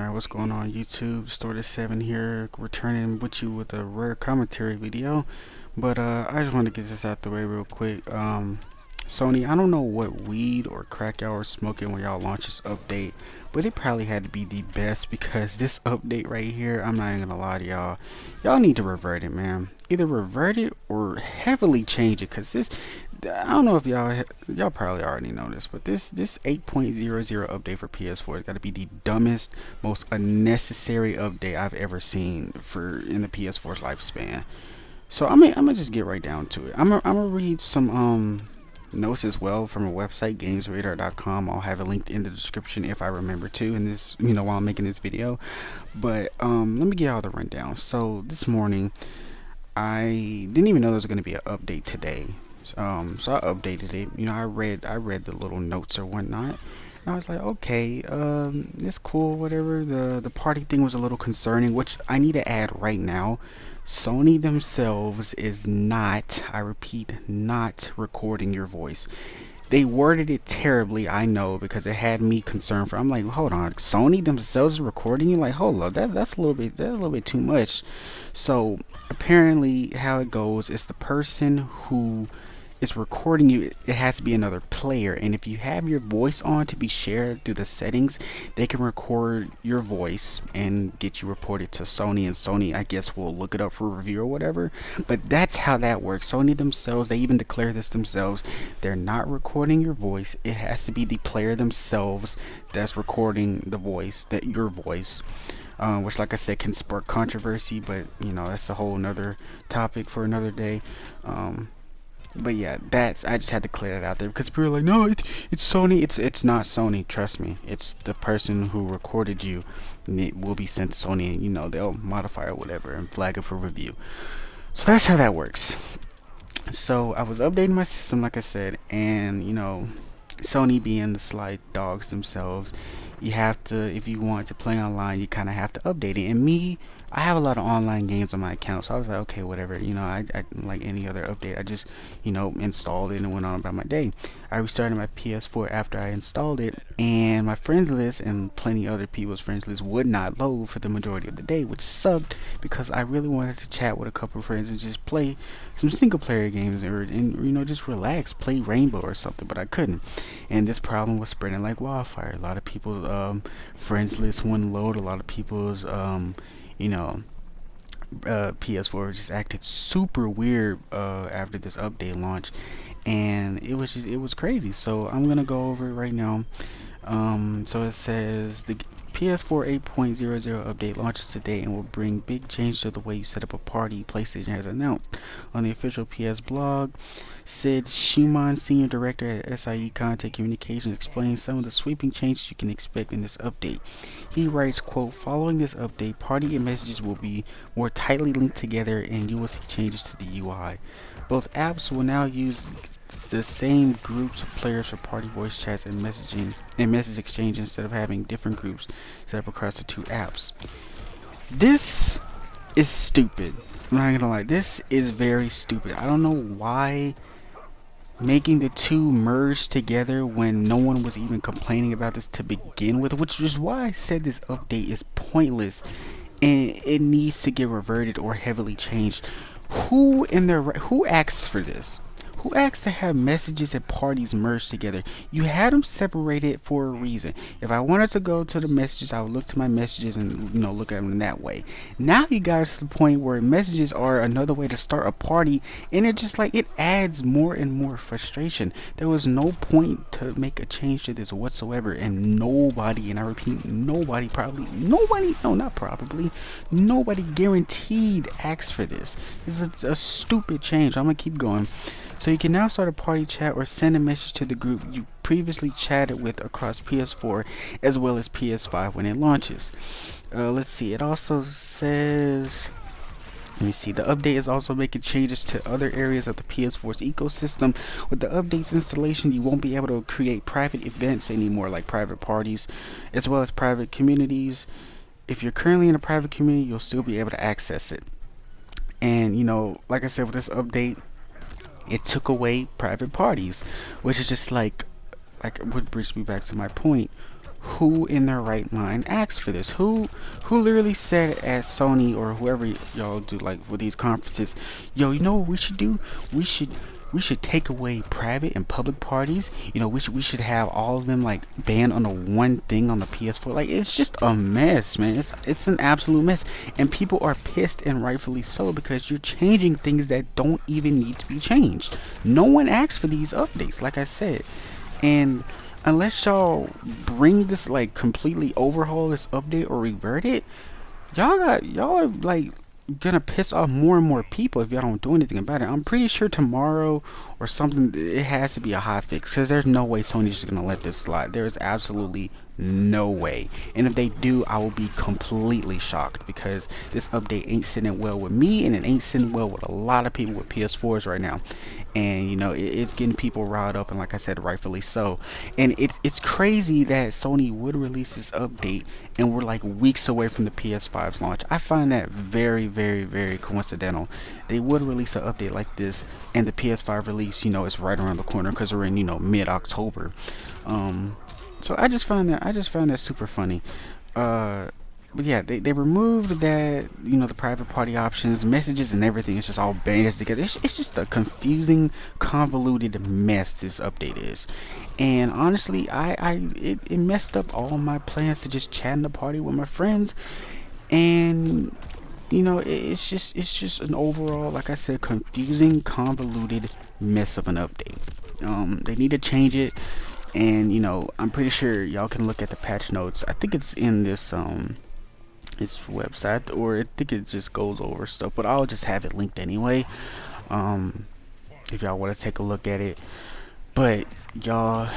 Alright, what's going on YouTube? Store7 here, returning with you with a rare commentary video. But I just want to get this out the way real quick. Sony, I don't know what weed or crack y'all were smoking when y'all launched this update, but it probably had to be the best because this update right here, I'm not even gonna lie to y'all. Y'all need to revert it, man. Either revert it or heavily change it, cause this, I don't know if y'all probably already know this, but this 8.00 update for PS4 has got to be the dumbest, most unnecessary update I've ever seen for in the PS4's lifespan. So I'm gonna just get right down to it. I'm gonna read some notes as well from a website, gamesradar.com. I'll have it linked in the description if I remember to in this, while I'm making this video. But let me get y'all the rundown. So this morning I didn't even know there was going to be an update today. So I updated it. I read the little notes or whatnot. And I was like, okay, it's cool, whatever. The party thing was a little concerning, which I need to add right now. Sony themselves is not, I repeat, not recording your voice. They worded it terribly, I know, because it had me concerned I'm like, hold on, Sony themselves are recording you? Like, hold up, that's a little bit too much. So apparently how it goes is the person who is recording you, it has to be another player, and if you have your voice on to be shared through the settings, they can record your voice and get you reported to Sony, and Sony, I guess, will look it up for review or whatever. But that's how that works. Sony themselves, they even declare this themselves, they're not recording your voice. It has to be the player themselves that's recording the voice, that your voice, which, like I said, can spark controversy, but that's a whole nother topic for another day. But yeah, I just had to clear that out there because people are like, no, it's Sony. It's not Sony. Trust me. It's the person who recorded you, and it will be sent to Sony, and they'll modify or whatever and flag it for review. So that's how that works. So I was updating my system, like I said, and Sony being the sly dogs themselves, you have to, if you want to play online, you kind of have to update it. And me, I have a lot of online games on my account, so I was like, okay, whatever. I like any other update, I just installed it and went on about my day. I restarted my PS4 after I installed it, and my friends list and plenty other people's friends list would not load for the majority of the day, which sucked because I really wanted to chat with a couple of friends and just play some single player games and just relax, play Rainbow or something, but I couldn't. And this problem was spreading like wildfire. A lot of people's friends list wouldn't load. A lot of people's PS4 just acted super weird after this update launch, and it was crazy. So I'm gonna go over it right now. So it says the PS4 8.00 update launches today and will bring big change to the way you set up a party, PlayStation has announced. On the official PS blog, Sid Schumann, Senior Director at SIE Content Communications, explains some of the sweeping changes you can expect in this update. He writes, quote, following this update, party and messages will be more tightly linked together and you will see changes to the UI. Both apps will now use the same groups of players for party voice chats and message exchange instead of having different groups set up across the two apps. This is stupid. I'm not gonna lie, this is very stupid. I don't know why making the two merge together when no one was even complaining about this to begin with, which is why I said this update is pointless and it needs to get reverted or heavily changed. Who asked for this? Who asked to have messages and parties merged together? You had them separated for a reason. If I wanted to go to the messages, I would look to my messages and look at them in that way. Now you got to the point where messages are another way to start a party, and it just like it adds more and more frustration. There was no point to make a change to this whatsoever, and nobody, and I repeat, nobody guaranteed asked for this. This is a stupid change. I'm gonna keep going. So you can now start a party chat or send a message to the group you previously chatted with across PS4 as well as PS5 when it launches. Let's see, it also says, let me see, the update is also making changes to other areas of the PS4's ecosystem. With the update's installation, you won't be able to create private events anymore, like private parties, as well as private communities. If you're currently in a private community, you'll still be able to access it. And like I said, with this update, it took away private parties, which is just like what brings me back to my point. who in their right mind asked for this? Who literally said at Sony or whoever y'all do like with these conferences, yo, you know what we should do? We should we should take away private and public parties. You know, we should have all of them like banned on the one thing on the PS4. Like it's just a mess, man. It's an absolute mess, and people are pissed and rightfully so because you're changing things that don't even need to be changed. No one asked for these updates, like I said, and unless y'all bring this like completely overhaul this update or revert it, y'all are like gonna piss off more and more people if y'all don't do anything about it. I'm pretty sure tomorrow or something it has to be a hot fix because there's no way Sony's just gonna let this slide. There is absolutely no way. And if they do, I will be completely shocked because this update ain't sitting well with me and it ain't sitting well with a lot of people with PS4s right now. And you know it's getting people riled up, and like I said, rightfully so. And it's crazy that Sony would release this update and we're like weeks away from the PS5's launch. I find that very, very, very coincidental. They would release an update like this, and the PS5 release, you know, is right around the corner because we're in, you know, mid-October. So I just found that super funny. But yeah, they removed that, you know, the private party options, messages, and everything. It's just all banded together. It's just a confusing, convoluted mess this update is. And honestly, it messed up all my plans to just chat in the party with my friends. And you know, it's just an overall, like I said, confusing, convoluted mess of an update. They need to change it. And you know, I'm pretty sure y'all can look at the patch notes. I think it's in this website, or I think it just goes over stuff, but I'll just have it linked anyway, um if y'all want to take a look at it. But y'all,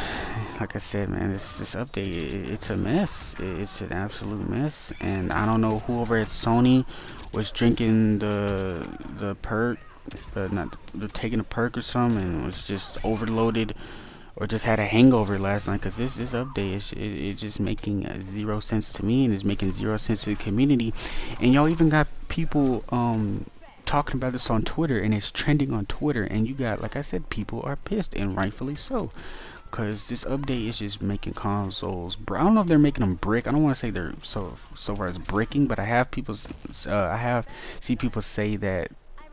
like I said, man, this update, it's a mess. It's an absolute mess, and I don't know who over at Sony was drinking the perk, not the taking a perk or something, and was just overloaded or just had a hangover last night, because this update is it's just making zero sense to me, and it's making zero sense to the community. And y'all even got people talking about this on Twitter, and it's trending on Twitter, and you got, like I said, people are pissed, and rightfully so, because this update is just making consoles. I don't know if they're making them brick. I don't want to say they're so far as bricking, but I have I have see people say that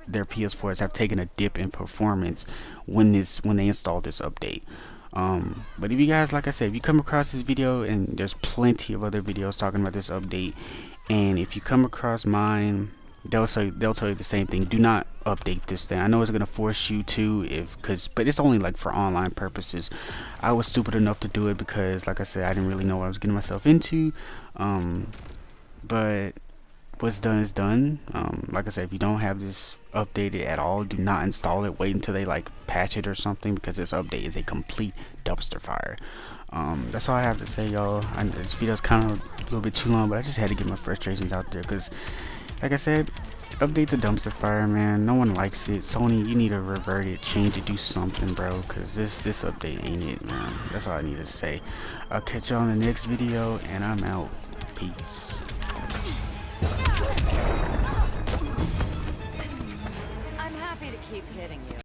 their PS4s have taken a dip in performance when they install this update. But if you guys, like I said, if you come across this video, and there's plenty of other videos talking about this update, and if you come across mine, they'll tell you the same thing. Do not update this thing. I know it's gonna force you to, but it's only like for online purposes. I was stupid enough to do it because, like I said, I didn't really know what I was getting myself into. But what's done is done. Like I said, if you don't have this updated at all, do not install it. Wait until they like patch it or something, because this update is a complete dumpster fire. That's all I have to say, y'all. This video's kind of a little bit too long, but I just had to get my frustrations out there because, like I said, update's a dumpster fire, man. No one likes it. Sony, you need to revert it, change it, do something, bro, because this update ain't it, man. That's all I need to say. I'll catch y'all in the next video, and I'm out. Peace. I'm happy to keep hitting you.